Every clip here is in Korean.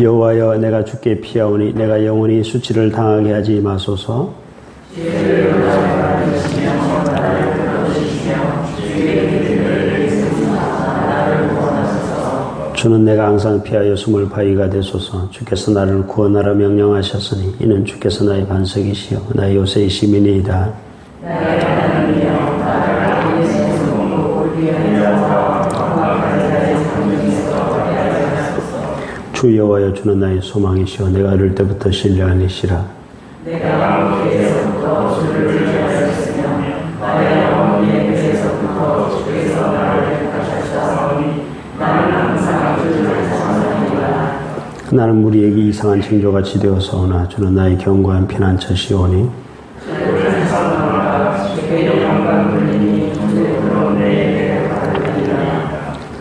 여호와여, 내가 주께 피하오니 내가 영원히 수치를 당하게 하지 마소서. 주는 내가 항상 피하여 숨을 바위가 되소서. 주께서 나를 구원하라 명령하셨으니 이는 주께서 나의 반석이시여 나의 요새의 시민이이다. 주 여호와여, 주는 나의 소망이시여 내가 어릴 때부터 신뢰한 이시라. 내가 어머니에서부터 주를 의지하였으며 나의 어머니의 배에서부터 주께서 나를 택하셨사오니 나는 항상 주를 찬양하리라. 나는 무리에게 이상한 징조같이 되어서오나 주는 나의 견고한 피난처시오니 주를 사랑하라. 주께 영광 돌리니 주로 내게 바르리라.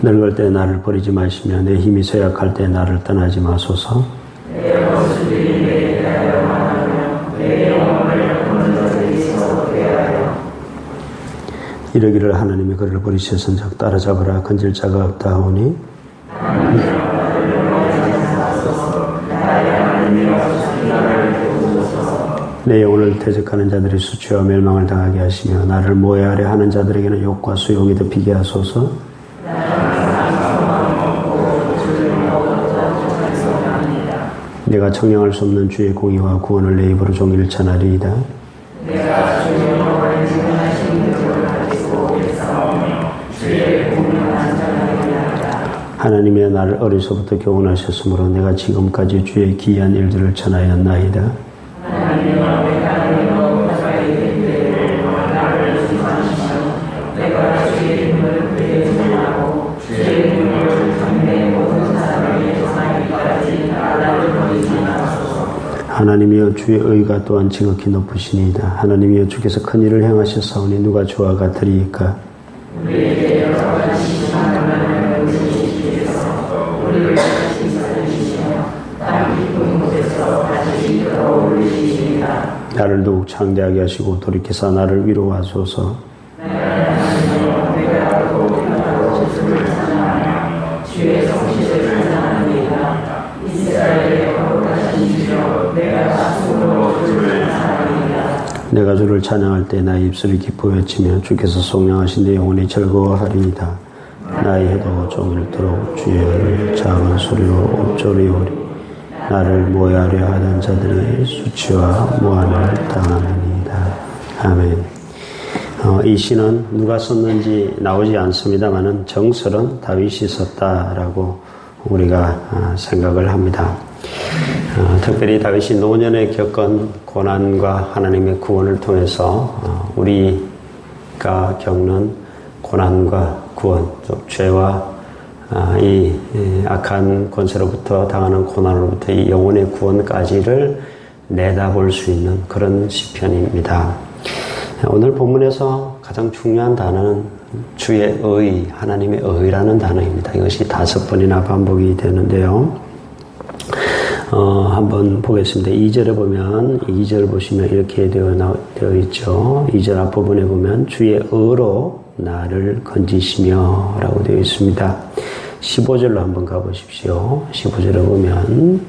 늙을 때 나를 버리지 마시며 내 힘이 쇠약할 때 나를 떠나지 마소서. 내 거슬림이 내게 하여 말하며 내 영혼을 건너에 있어 대하여 이르기를 하나님이 그를 버리셨은즉 따라잡으라. 건질 자가 없다 하오니 내 영혼을 퇴적하는 자들이 수치와 멸망을 당하게 하시며 나를 모해하려 하는 자들에게는 욕과 수욕이 덮이게 하소서. 내가 청량할 수 없는 주의 공의와 구원을 내 입으로 종일 전하리이다. 내가 주의 영광을 증언하신 그를 가지고 일삼으며 주의 공의만 전하리이다. 하나님이 나를 어려서부터 교훈하셨으므로 내가 지금까지 주의 기이한 일들을 전하였나이다. 하나님과 내가 너무 가까이 될 때에 나를 심하시며 내가 주의 힘을 그에게 전하고 주의 힘을 당내 모든 사람에게 전하기까지 나를 버리지 마소서. 하나님이여, 주의 의가 또한 지극히 높으시니이다. 하나님이여, 주께서 큰 일을 행하셨사오니 누가 주와 같으리이까. 우리에게 여러 가지 많은 은혜이시께서 우리를 다시 살리시며 땀 깊은 곳에서 다시 끌어올리시리라. 나를 더욱 창대하게 하시고 돌이켜서 나를 위로하소서. 내가 더욱 주를 찬양하며 주의 성실을 찬양하리이다. 이스라엘의 거룩하신 주여, 내가 스스로 주를 찬양하리이다. 내가 주를 찬양할 때 나의 입술이 기뻐 외치며 주께서 속량하신 내 영혼이 즐거워하리이다. 나의 해도 종일토록 주의 작은 소리로 옵조리오리. 나를 모해하려 하던 자들이 수치와 모함을 당하느니이다. 아멘. 이 시는 누가 썼는지 나오지 않습니다만은 정설은 다윗이 썼다라고 우리가 생각을 합니다. 특별히 다윗이 노년에 겪은 고난과 하나님의 구원을 통해서 우리가 겪는 고난과 구원, 즉 죄와 이 악한 권세로부터 당하는 고난으로부터 이 영혼의 구원까지를 내다볼 수 있는 그런 시편입니다. 오늘 본문에서 가장 중요한 단어는 주의 의, 하나님의 의라는 단어입니다. 이것이 5번이나 반복이 되는데요. 한번 보겠습니다. 2절에 보면, 2절 보시면 이렇게 되어 있죠. 2절 앞부분에 보면 주의 의로 나를 건지시며 라고 되어 있습니다. 15절로 한번 가보십시오. 15절에 보면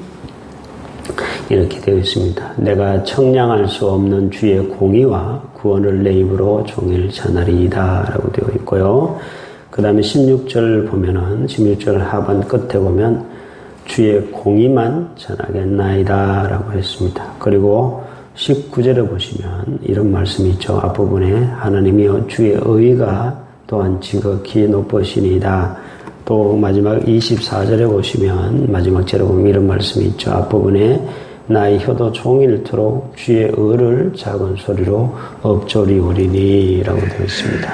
이렇게 되어 있습니다. 내가 청량할 수 없는 주의 공의와 구원을 내 입으로 종일 전하리이다 라고 되어 있고요. 그 다음에 16절 보면은 16절 하반 끝에 보면 주의 공의만 전하겠나이다 라고 했습니다. 그리고 19절에 보시면 이런 말씀이 있죠. 앞부분에 하나님이여 주의 의가 또한 지극히 높으시니이다. 또 마지막 24절에 보시면 마지막 절에 보면 이런 말씀이 있죠. 앞부분에 나의 혀도 종일토록 주의 의를 작은 소리로 엎조리오리니 라고 되어 있습니다.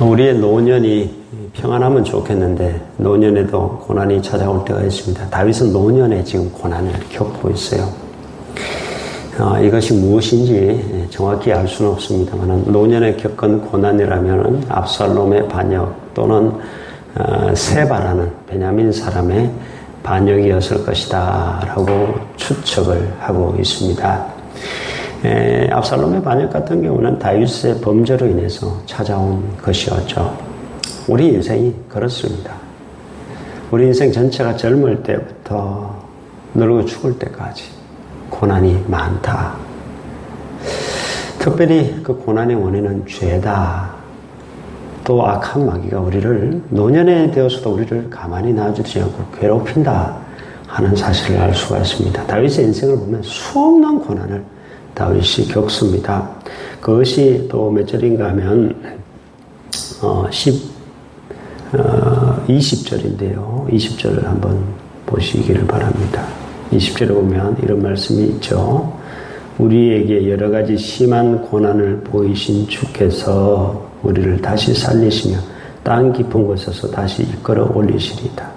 우리의 노년이 평안하면 좋겠는데 노년에도 고난이 찾아올 때가 있습니다. 다윗은 노년에 지금 고난을 겪고 있어요. 이것이 무엇인지 정확히 알 수는 없습니다만 노년에 겪은 고난이라면 압살롬의 반역 또는 세바라는 베냐민 사람의 반역이었을 것이다 라고 추측을 하고 있습니다. 압살롬의 반역 같은 경우는 다윗의 범죄로 인해서 찾아온 것이었죠. 우리 인생이 그렇습니다. 우리 인생 전체가 젊을 때부터 늙어 죽을 때까지 고난이 많다. 특별히 그 고난의 원인은 죄다. 또 악한 마귀가 우리를 노년에 되어서도 우리를 가만히 놔주지 않고 괴롭힌다 하는 사실을 알 수가 있습니다. 다윗의 인생을 보면 수없는 고난을 다윗이 겪습니다. 그것이 또 몇 절인가 하면 20절인데요. 20절을 한번 보시기를 바랍니다. 20절에 보면 이런 말씀이 있죠. 우리에게 여러 가지 심한 고난을 보이신 주께서 우리를 다시 살리시며 땅 깊은 곳에서 다시 이끌어 올리시리다.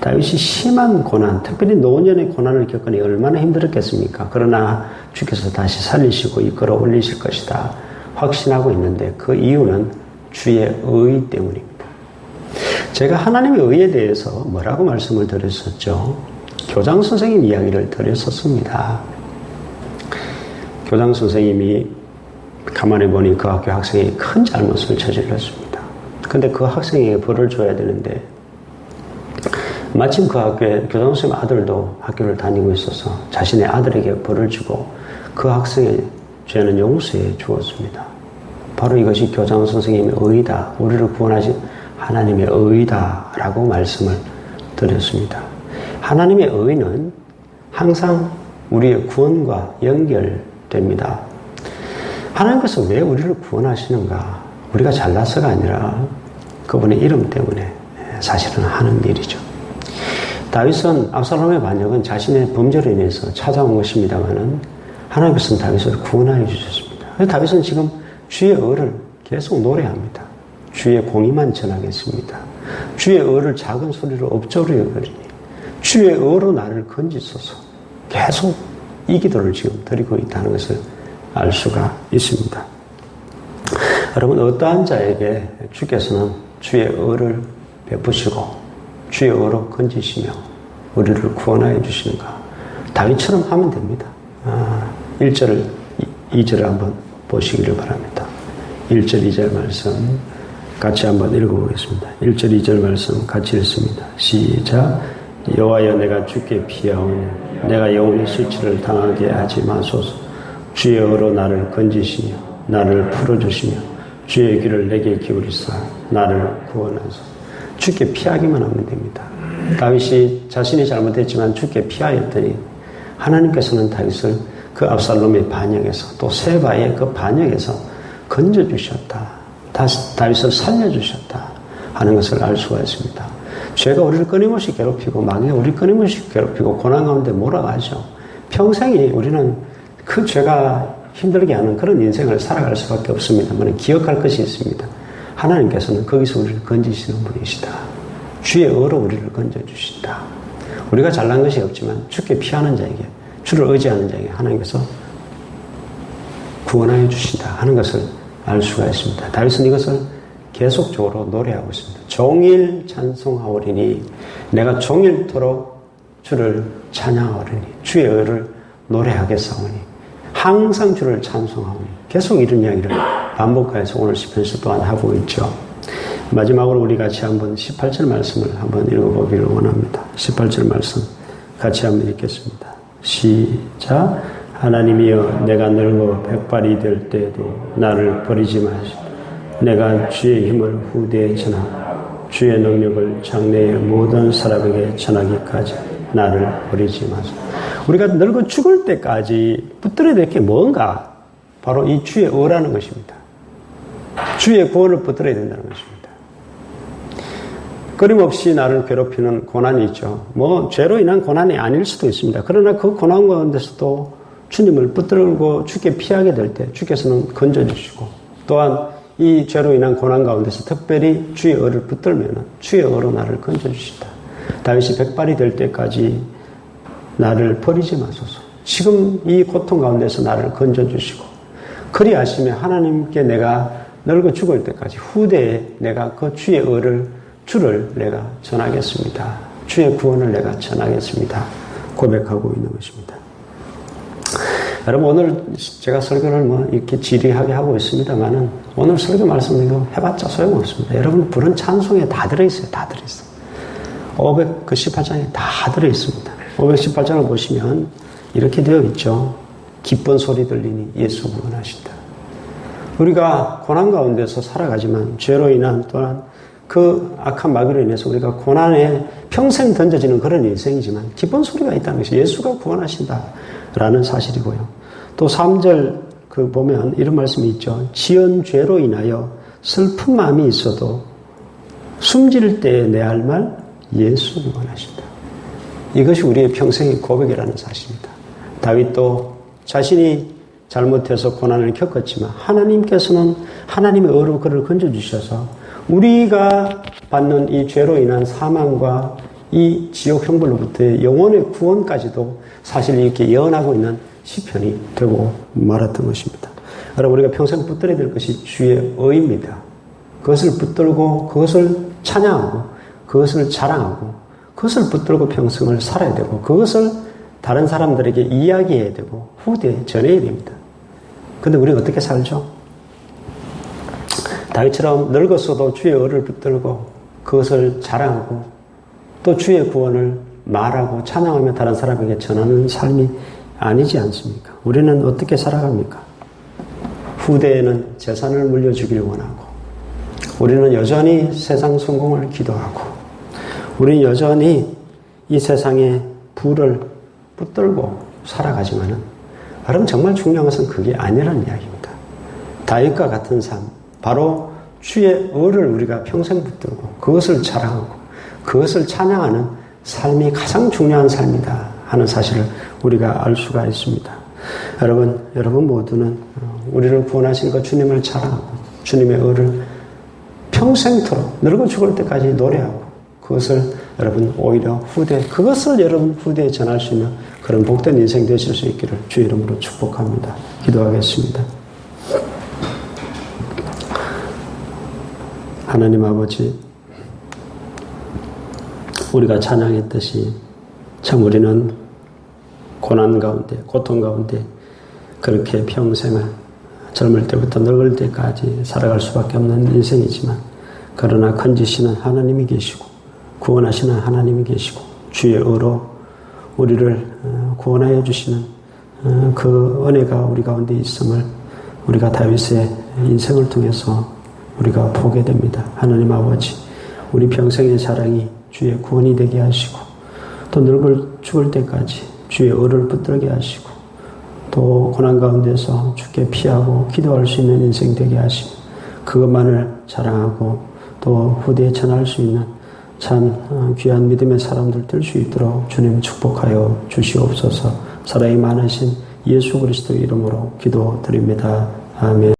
다윗이 심한 고난, 특별히 노년의 고난을 겪으니 얼마나 힘들었겠습니까? 그러나 주께서 다시 살리시고 이끌어 올리실 것이다 확신하고 있는데 그 이유는 주의 의 때문입니다. 제가 하나님의 의에 대해서 뭐라고 말씀을 드렸었죠? 교장 선생님 이야기를 드렸었습니다. 교장 선생님이 가만히 보니 그 학교 학생이 큰 잘못을 저질렀습니다. 근데 그 학생에게 벌을 줘야 되는데 마침 그 학교에 교장 선생님 아들도 학교를 다니고 있어서 자신의 아들에게 벌을 주고 그 학생의 죄는 용서해 주었습니다. 바로 이것이 교장 선생님의 의다. 우리를 구원하신 하나님의 의다 라고 말씀을 드렸습니다. 하나님의 의는 항상 우리의 구원과 연결됩니다. 하나님께서 왜 우리를 구원하시는가? 우리가 잘나서가 아니라 그분의 이름 때문에 사실은 하는 일이죠. 다윗은 압살롬의 반역은 자신의 범죄로 인해서 찾아온 것입니다만은 하나님께서는 다윗을 구원하여 주셨습니다. 그래서 다윗은 지금 주의 의를 계속 노래합니다. 주의 공의만 전하겠습니다. 주의 의를 작은 소리로 엎조려 여기니 주의 의로 나를 건지소서. 계속 이 기도를 지금 드리고 있다는 것을 알 수가 있습니다. 여러분, 어떠한 자에게 주께서는 주의 의를 베푸시고 주의 의로 건지시며 우리를 구원하여 주시는가? 다윗처럼 하면 됩니다. 1절, 2절을 한번 보시기를 바랍니다. 1절, 2절 말씀 같이 한번 읽어보겠습니다. 1절, 2절 말씀 같이 읽습니다. 시작. 여호와여, 내가 주께 피하오니 내가 영원히 수치를 당하게 하지 마소서. 주의 의로 나를 건지시며 나를 풀어주시며 주의 귀를 내게 기울이사 나를 구원하소서. 주께 피하기만 하면 됩니다. 다윗이 자신이 잘못했지만 주께 피하였더니 하나님께서는 다윗을 그 압살롬의 반역에서 또 세바의 그 반역에서 건져주셨다. 다윗을 살려주셨다 하는 것을 알 수가 있습니다. 죄가 우리를 끊임없이 괴롭히고 마귀가 우리를 끊임없이 괴롭히고 고난 가운데 몰아가죠. 평생이 우리는 그 죄가 힘들게 하는 그런 인생을 살아갈 수밖에 없습니다만 기억할 것이 있습니다. 하나님께서는 거기서 우리를 건지시는 분이시다. 주의 의로 우리를 건져주신다. 우리가 잘난 것이 없지만 주께 피하는 자에게, 주를 의지하는 자에게 하나님께서 구원하여 주신다 하는 것을 알 수가 있습니다. 다윗은 이것을 계속적으로 노래하고 있습니다. 종일 찬송하오리니 내가 종일토록 주를 찬양하오리니 주의 의를 노래하겠사오니 항상 주를 찬송하오니 계속 이런 이야기를 반복해서 오늘 시편에서 또한 하고 있죠. 마지막으로 우리 같이 한번 18절 말씀을 한번 읽어보기를 원합니다. 18절 말씀 같이 한번 읽겠습니다. 시작. 하나님이여, 내가 늙어 백발이 될 때에도 나를 버리지 마시고 내가 주의 힘을 후대에 전하고 주의 능력을 장래의 모든 사람에게 전하기까지 나를 버리지 마소서. 우리가 늙어 죽을 때까지 붙들어야 될 게 뭔가? 바로 이 주의 의라는 것입니다. 주의 구원을 붙들어야 된다는 것입니다. 끊임없이 나를 괴롭히는 고난이 있죠. 죄로 인한 고난이 아닐 수도 있습니다. 그러나 그 고난 가운데서도 주님을 붙들고 주께 피하게 될 때 주께서는 건져주시고 또한 이 죄로 인한 고난 가운데서 특별히 주의 의를 붙들면 주의 의로 나를 건져주신다. 다윗이 백발이 될 때까지 나를 버리지 마소서. 지금 이 고통 가운데서 나를 건져주시고 그리하시며 하나님께 내가 늙어 죽을 때까지 후대에 내가 그 주의 의를 주를 내가 전하겠습니다. 주의 구원을 내가 전하겠습니다. 고백하고 있는 것입니다. 여러분, 오늘 제가 설교를 이렇게 지리하게 하고 있습니다만은 오늘 설교 말씀 이거 해봤자 소용없습니다. 여러분, 부른 찬송에 다 들어있어요. 다 들어있어요. 518장에 다 들어있습니다. 518장을 보시면 이렇게 되어 있죠. 기쁜 소리 들리니 예수 구원하신다. 우리가 고난 가운데서 살아가지만 죄로 인한 또한 그 악한 마귀로 인해서 우리가 고난에 평생 던져지는 그런 인생이지만 기쁜 소리가 있다는 것이 예수가 구원하신다라는 사실이고요. 또 3절 보면 이런 말씀이 있죠. 지은 죄로 인하여 슬픈 마음이 있어도 숨질 때에 내 할 말 예수 구원하신다. 이것이 우리의 평생의 고백이라는 사실입니다. 다윗도 자신이 잘못해서 고난을 겪었지만 하나님께서는 하나님의 의로 그를 건져주셔서 우리가 받는 이 죄로 인한 사망과 이 지옥 형벌로부터의 영혼의 구원까지도 사실 이렇게 예언하고 있는 시편이 되고 말았던 것입니다. 여러분, 우리가 평생 붙들어야 될 것이 주의 의입니다. 그것을 붙들고 그것을 찬양하고 그것을 자랑하고 그것을 붙들고 평생을 살아야 되고 그것을 다른 사람들에게 이야기해야 되고 후대에 전해야 됩니다. 근데 우리가 어떻게 살죠? 다윗처럼 늙었어도 주의 의를 붙들고 그것을 자랑하고 또 주의 구원을 말하고 찬양하며 다른 사람에게 전하는 삶이 아니지 않습니까? 우리는 어떻게 살아갑니까? 후대에는 재산을 물려주길 원하고 우리는 여전히 세상 성공을 기도하고 우리는 여전히 이 세상의 부를 붙들고 살아가지만은 여러분 정말 중요한 것은 그게 아니라는 이야기입니다. 다윗과 같은 삶, 바로 주의 의를 우리가 평생 붙들고 그것을 자랑하고 그것을 찬양하는 삶이 가장 중요한 삶이다 하는 사실을 우리가 알 수가 있습니다. 여러분 모두는 우리를 구원하신 그 주님을 자랑하고 주님의 의를 평생토록 늙어 죽을 때까지 노래하고 그것을 여러분 오히려 그것을 여러분 후대에 전할 수 있는 그런 복된 인생 되실 수 있기를 주의 이름으로 축복합니다. 기도하겠습니다. 하나님 아버지, 우리가 찬양했듯이 참 우리는 고난 가운데, 고통 가운데 그렇게 평생을 젊을 때부터 늙을 때까지 살아갈 수밖에 없는 인생이지만 그러나 건지시는 하나님이 계시고 구원하시는 하나님이 계시고 주의 의로 우리를 구원하여 주시는 그 은혜가 우리 가운데 있음을 우리가 다윗의 인생을 통해서 우리가 보게 됩니다. 하나님 아버지, 우리 평생의 자랑이 주의 구원이 되게 하시고 또 늙을 죽을 때까지 주의 의를 붙들게 하시고 또 고난 가운데서 주께 피하고 기도할 수 있는 인생 되게 하시고 그것만을 자랑하고 또 후대에 전할 수 있는 참 귀한 믿음의 사람들 될 수 있도록 주님 축복하여 주시옵소서. 사랑이 많으신 예수 그리스도 이름으로 기도드립니다. 아멘.